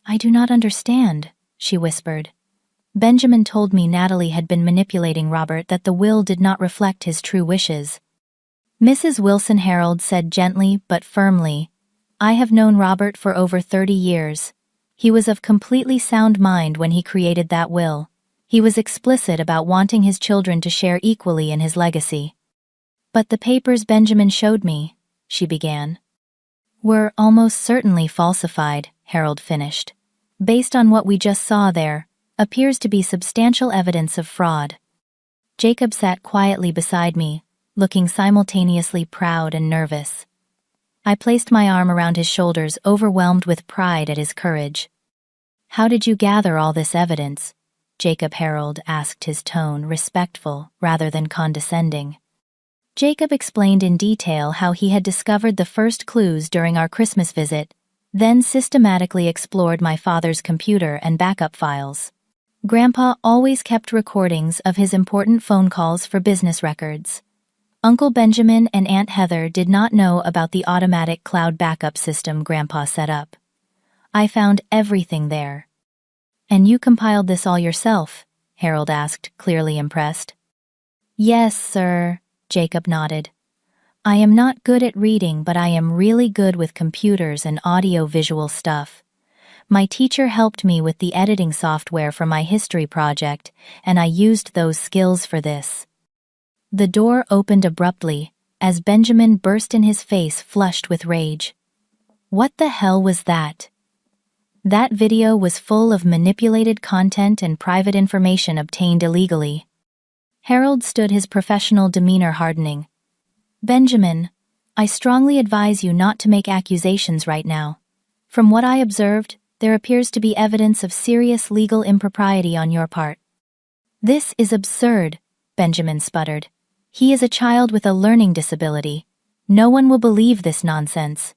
I do not understand, she whispered. Benjamin told me Natalie had been manipulating Robert, that the will did not reflect his true wishes. Mrs. Wilson, Harold said gently but firmly, I have known Robert for over 30 years. He was of completely sound mind when he created that will. He was explicit about wanting his children to share equally in his legacy. But the papers Benjamin showed me, she began, were almost certainly falsified, Harold finished. Based on what we just saw, there appears to be substantial evidence of fraud. Jacob sat quietly beside me, looking simultaneously proud and nervous. I placed my arm around his shoulders, overwhelmed with pride at his courage. How did you gather all this evidence? Jacob, Harold asked, his tone respectful rather than condescending. Jacob explained in detail how he had discovered the first clues during our Christmas visit, then systematically explored my father's computer and backup files. Grandpa always kept recordings of his important phone calls for business records. Uncle Benjamin and Aunt Heather did not know about the automatic cloud backup system Grandpa set up. I found everything there. And you compiled this all yourself? Harold asked, clearly impressed. Yes, sir, Jacob nodded. I am not good at reading, but I am really good with computers and audio-visual stuff. My teacher helped me with the editing software for my history project, and I used those skills for this. The door opened abruptly, as Benjamin burst in, his face flushed with rage. What the hell was that? That video was full of manipulated content and private information obtained illegally. Harold stood, his professional demeanor hardening. Benjamin, I strongly advise you not to make accusations right now. From what I observed, there appears to be evidence of serious legal impropriety on your part. This is absurd, Benjamin sputtered. He is a child with a learning disability. No one will believe this nonsense.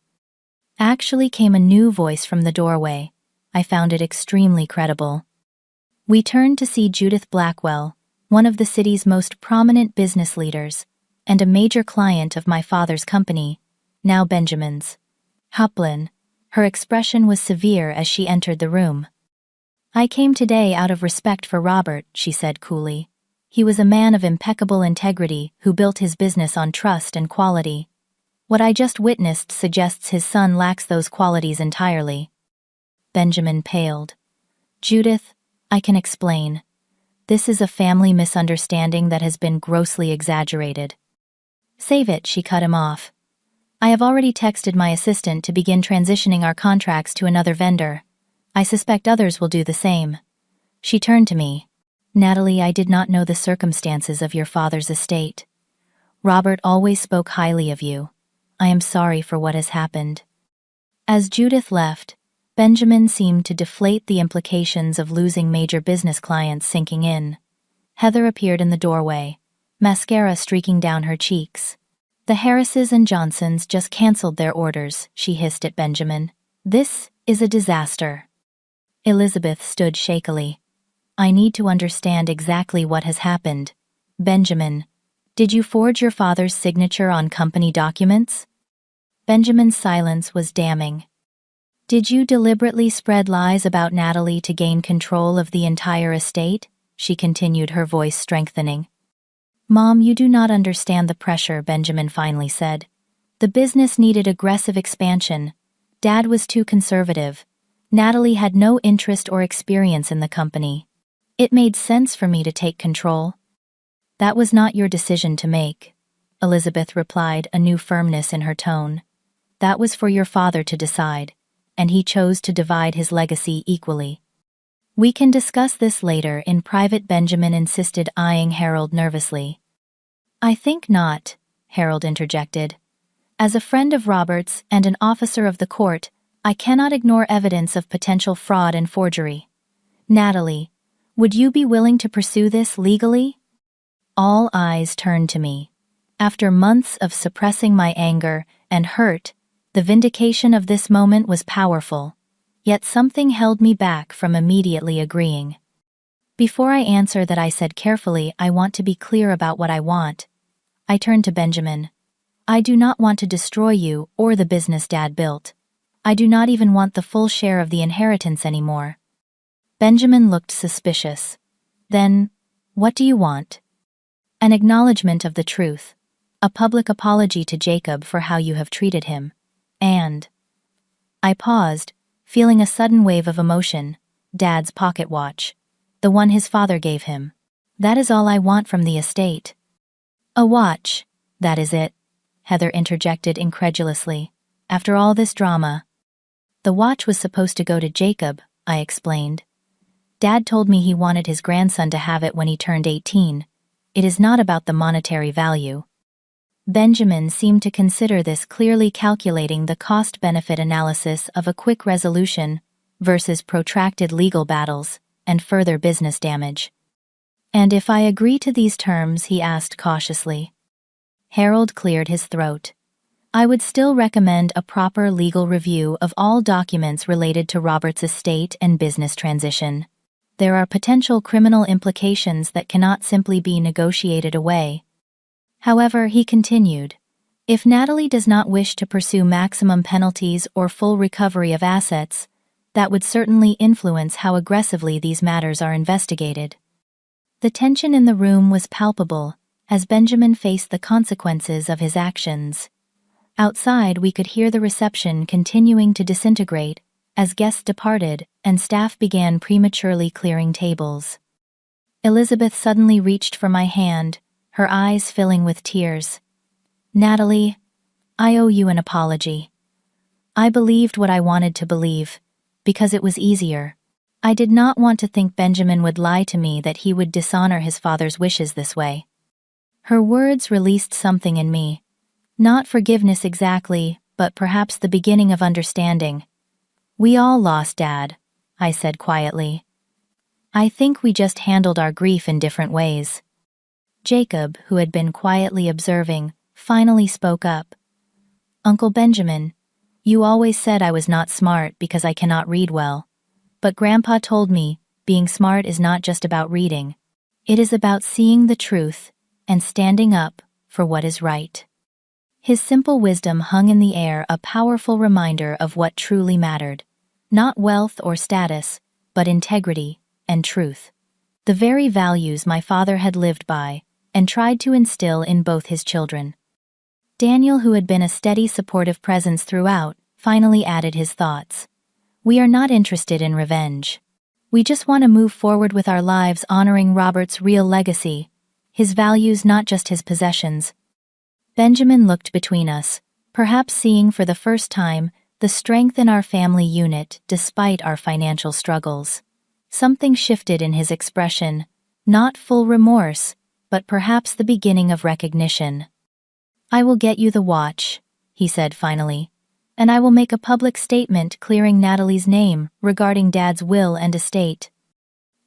Actually came a new voice from the doorway. I found it extremely credible. We turned to see Judith Blackwell, one of the city's most prominent business leaders, and a major client of my father's company, now Benjamin's. Hoplin. Her expression was severe as she entered the room. I came today out of respect for Robert, she said coolly. He was a man of impeccable integrity who built his business on trust and quality. What I just witnessed suggests his son lacks those qualities entirely. Benjamin paled. Judith, I can explain. This is a family misunderstanding that has been grossly exaggerated. Save it, she cut him off. I have already texted my assistant to begin transitioning our contracts to another vendor. I suspect others will do the same. She turned to me. Natalie, I did not know the circumstances of your father's estate. Robert always spoke highly of you. I am sorry for what has happened. As Judith left, Benjamin seemed to deflate the implications of losing major business clients sinking in. Heather appeared in the doorway, mascara streaking down her cheeks. The Harrises and Johnsons just canceled their orders, she hissed at Benjamin. This is a disaster. Elizabeth stood shakily. I need to understand exactly what has happened. Benjamin, did you forge your father's signature on company documents? Benjamin's silence was damning. Did you deliberately spread lies about Natalie to gain control of the entire estate? She continued, her voice strengthening. Mom, you do not understand the pressure, Benjamin finally said. The business needed aggressive expansion. Dad was too conservative. Natalie had no interest or experience in the company. It made sense for me to take control. That was not your decision to make, Elizabeth replied, a new firmness in her tone. That was for your father to decide, and he chose to divide his legacy equally. We can discuss this later in private, Benjamin insisted, eyeing Harold nervously. I think not, Harold interjected. As a friend of Robert's and an officer of the court, I cannot ignore evidence of potential fraud and forgery. Natalie, would you be willing to pursue this legally? All eyes turned to me. After months of suppressing my anger and hurt, the vindication of this moment was powerful. Yet something held me back from immediately agreeing. Before I answer that, I said carefully, I want to be clear about what I want. I turned to Benjamin. I do not want to destroy you or the business Dad built. I do not even want the full share of the inheritance anymore. Benjamin looked suspicious. Then, what do you want? An acknowledgement of the truth. A public apology to Jacob for how you have treated him. And... I paused, feeling a sudden wave of emotion. Dad's pocket watch. The one his father gave him. That is all I want from the estate. A watch, that is it, Heather interjected incredulously. After all this drama. The watch was supposed to go to Jacob, I explained. Dad told me he wanted his grandson to have it when he turned 18. It is not about the monetary value. Benjamin seemed to consider this, clearly calculating the cost-benefit analysis of a quick resolution versus protracted legal battles and further business damage. And if I agree to these terms, he asked cautiously. Harold cleared his throat. I would still recommend a proper legal review of all documents related to Robert's estate and business transition. There are potential criminal implications that cannot simply be negotiated away. However, he continued, if Natalie does not wish to pursue maximum penalties or full recovery of assets, that would certainly influence how aggressively these matters are investigated. The tension in the room was palpable as Benjamin faced the consequences of his actions. Outside, we could hear the reception continuing to disintegrate as guests departed and staff began prematurely clearing tables. Elizabeth suddenly reached for my hand, her eyes filling with tears. Natalie, I owe you an apology. I believed what I wanted to believe, because it was easier. I did not want to think Benjamin would lie to me, that he would dishonor his father's wishes this way. Her words released something in me. Not forgiveness exactly, but perhaps the beginning of understanding. We all lost Dad, I said quietly. I think we just handled our grief in different ways. Jacob, who had been quietly observing, finally spoke up. "Uncle Benjamin, you always said I was not smart because I cannot read well. But Grandpa told me being smart is not just about reading. It is about seeing the truth and standing up for what is right." His simple wisdom hung in the air, a powerful reminder of what truly mattered. Not wealth or status, but integrity and truth. The very values my father had lived by and tried to instill in both his children. Daniel, who had been a steady, supportive presence throughout, finally added his thoughts. "We are not interested in revenge. We just want to move forward with our lives, honoring Robert's real legacy, his values, not just his possessions." Benjamin looked between us, perhaps seeing for the first time the strength in our family unit despite our financial struggles. Something shifted in his expression, not full remorse, but perhaps the beginning of recognition. "I will get you the watch," he said finally, "and I will make a public statement clearing Natalie's name regarding Dad's will and estate."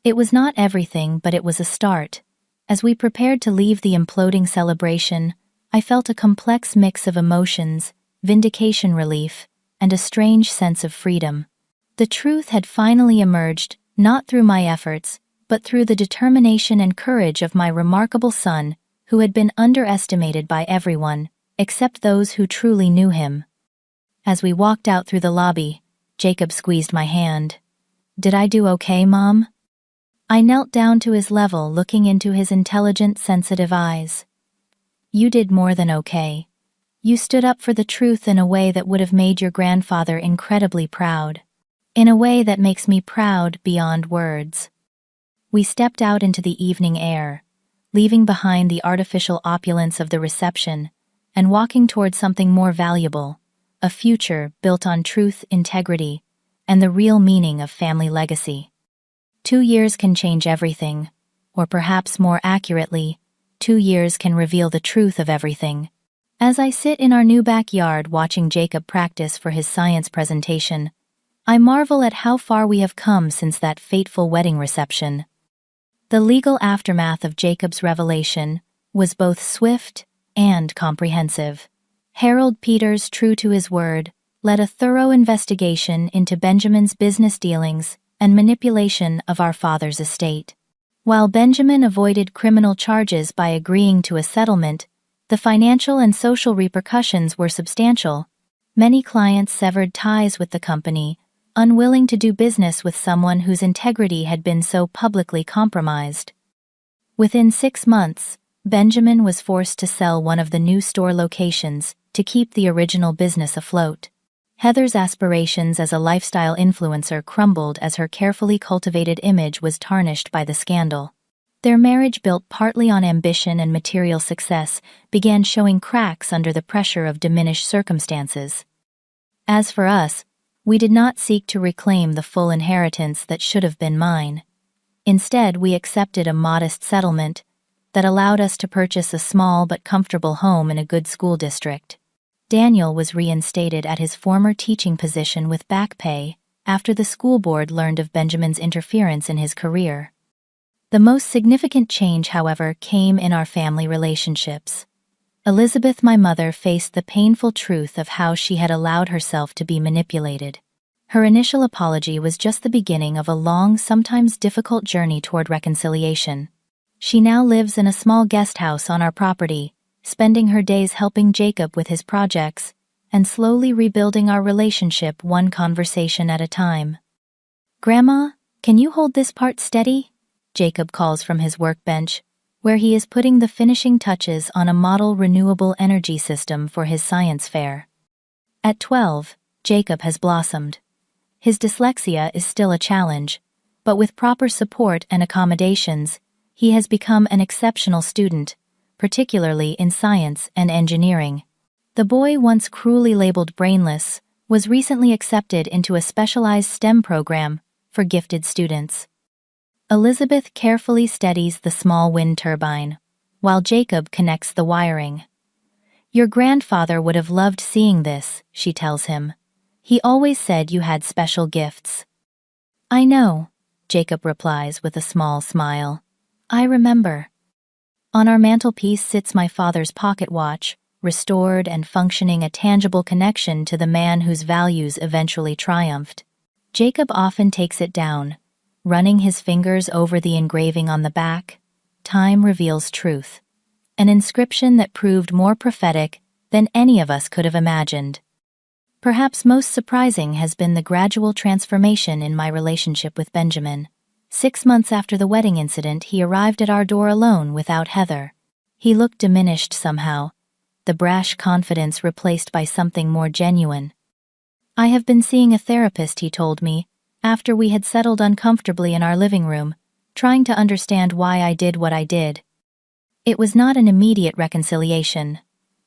It was not everything, but it was a start. As we prepared to leave the imploding celebration, I felt a complex mix of emotions, vindication, relief, and a strange sense of freedom. The truth had finally emerged, not through my efforts, but through the determination and courage of my remarkable son, who had been underestimated by everyone, except those who truly knew him. As we walked out through the lobby, Jacob squeezed my hand. "Did I do okay, Mom?" I knelt down to his level, looking into his intelligent, sensitive eyes. "You did more than okay. You stood up for the truth in a way that would have made your grandfather incredibly proud. In a way that makes me proud beyond words." We stepped out into the evening air, leaving behind the artificial opulence of the reception and walking toward something more valuable, a future built on truth, integrity, and the real meaning of family legacy. 2 years can change everything, or perhaps more accurately, 2 years can reveal the truth of everything. As I sit in our new backyard watching Jacob practice for his science presentation, I marvel at how far we have come since that fateful wedding reception. The legal aftermath of Jacob's revelation was both swift and comprehensive. Harold Peters, true to his word, led a thorough investigation into Benjamin's business dealings and manipulation of our father's estate. While Benjamin avoided criminal charges by agreeing to a settlement, the financial and social repercussions were substantial. Many clients severed ties with the company, unwilling to do business with someone whose integrity had been so publicly compromised. Within 6 months, Benjamin was forced to sell one of the new store locations to keep the original business afloat. Heather's aspirations as a lifestyle influencer crumbled as her carefully cultivated image was tarnished by the scandal. Their marriage, built partly on ambition and material success, began showing cracks under the pressure of diminished circumstances. As for us, we did not seek to reclaim the full inheritance that should have been mine. Instead, we accepted a modest settlement that allowed us to purchase a small but comfortable home in a good school district. Daniel was reinstated at his former teaching position with back pay after the school board learned of Benjamin's interference in his career. The most significant change, however, came in our family relationships. Elizabeth, my mother, faced the painful truth of how she had allowed herself to be manipulated. Her initial apology was just the beginning of a long, sometimes difficult journey toward reconciliation. She now lives in a small guest house on our property, spending her days helping Jacob with his projects and slowly rebuilding our relationship one conversation at a time. "Grandma, can you hold this part steady?" Jacob calls from his workbench, where he is putting the finishing touches on a model renewable energy system for his science fair. At 12, Jacob has blossomed. His dyslexia is still a challenge, but with proper support and accommodations, he has become an exceptional student, particularly in science and engineering. The boy, once cruelly labeled brainless, was recently accepted into a specialized STEM program for gifted students. Elizabeth carefully steadies the small wind turbine, while Jacob connects the wiring. "Your grandfather would have loved seeing this," she tells him. "He always said you had special gifts." "I know," Jacob replies with a small smile. "I remember." On our mantelpiece sits my father's pocket watch, restored and functioning a tangible connection to the man whose values eventually triumphed. Jacob often takes it down, running his fingers over the engraving on the back. Time reveals truth. An inscription that proved more prophetic than any of us could have imagined. Perhaps most surprising has been the gradual transformation in my relationship with Benjamin. 6 months after the wedding incident, he arrived at our door alone without Heather. He looked diminished somehow, the brash confidence replaced by something more genuine. "I have been seeing a therapist," he told me, after we had settled uncomfortably in our living room, trying to understand why I did what I did. It was not an immediate reconciliation.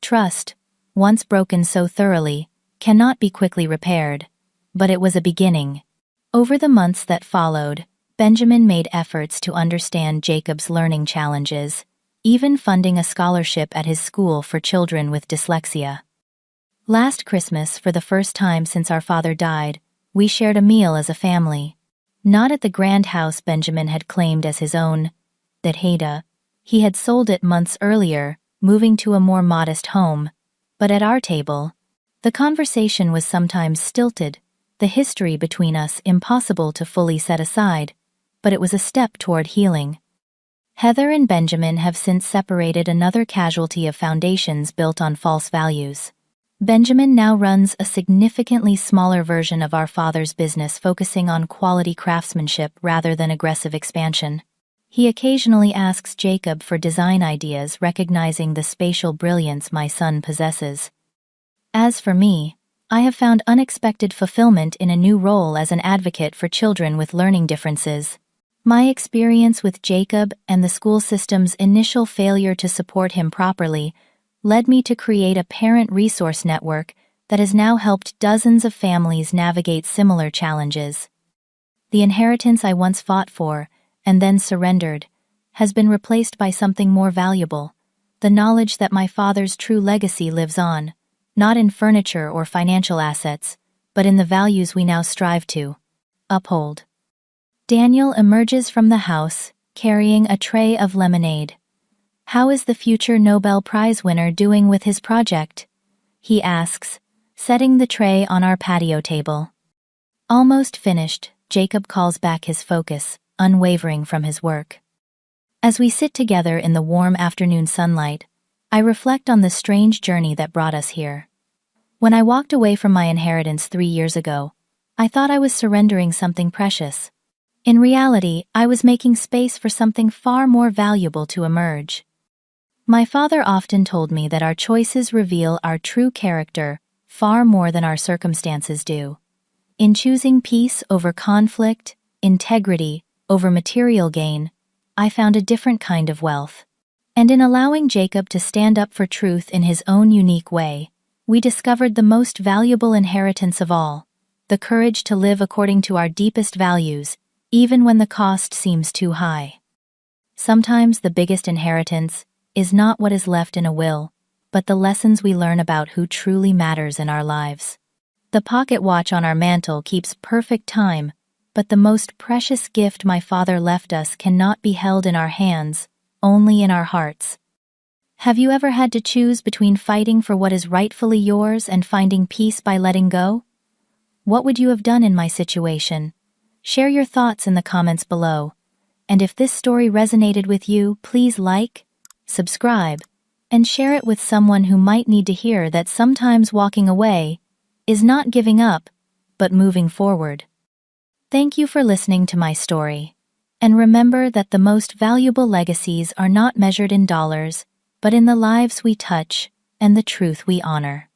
Trust, once broken so thoroughly, cannot be quickly repaired, but it was a beginning. Over the months that followed, Benjamin made efforts to understand Jacob's learning challenges, even funding a scholarship at his school for children with dyslexia. Last Christmas, for the first time since our father died, we shared a meal as a family. Not at the grand house Benjamin had claimed as his own, that he had sold it months earlier, moving to a more modest home, but at our table. The conversation was sometimes stilted, the history between us impossible to fully set aside, but it was a step toward healing. Heather and Benjamin have since separated, another casualty of foundations built on false values. Benjamin now runs a significantly smaller version of our father's business, focusing on quality craftsmanship rather than aggressive expansion. He occasionally asks Jacob for design ideas, recognizing the spatial brilliance my son possesses. As for me, I have found unexpected fulfillment in a new role as an advocate for children with learning differences. My experience with Jacob and the school system's initial failure to support him properly led me to create a parent resource network that has now helped dozens of families navigate similar challenges. The inheritance I once fought for, and then surrendered, has been replaced by something more valuable, the knowledge that my father's true legacy lives on, not in furniture or financial assets, but in the values we now strive to uphold. Daniel emerges from the house, carrying a tray of lemonade. "How is the future Nobel Prize winner doing with his project?" he asks, setting the tray on our patio table. "Almost finished," Jacob calls back, his focus unwavering from his work. As we sit together in the warm afternoon sunlight, I reflect on the strange journey that brought us here. When I walked away from my inheritance 3 years ago, I thought I was surrendering something precious. In reality, I was making space for something far more valuable to emerge. My father often told me that our choices reveal our true character far more than our circumstances do. In choosing peace over conflict, integrity over material gain, I found a different kind of wealth. And in allowing Jacob to stand up for truth in his own unique way, we discovered the most valuable inheritance of all, the courage to live according to our deepest values, even when the cost seems too high. Sometimes the biggest inheritance is not what is left in a will, but the lessons we learn about who truly matters in our lives. The pocket watch on our mantle keeps perfect time, but the most precious gift my father left us cannot be held in our hands, only in our hearts. Have you ever had to choose between fighting for what is rightfully yours and finding peace by letting go? What would you have done in my situation? Share your thoughts in the comments below. And if this story resonated with you, please like, subscribe, and share it with someone who might need to hear that sometimes walking away is not giving up, but moving forward. Thank you for listening to my story. And remember that the most valuable legacies are not measured in dollars, but in the lives we touch and the truth we honor.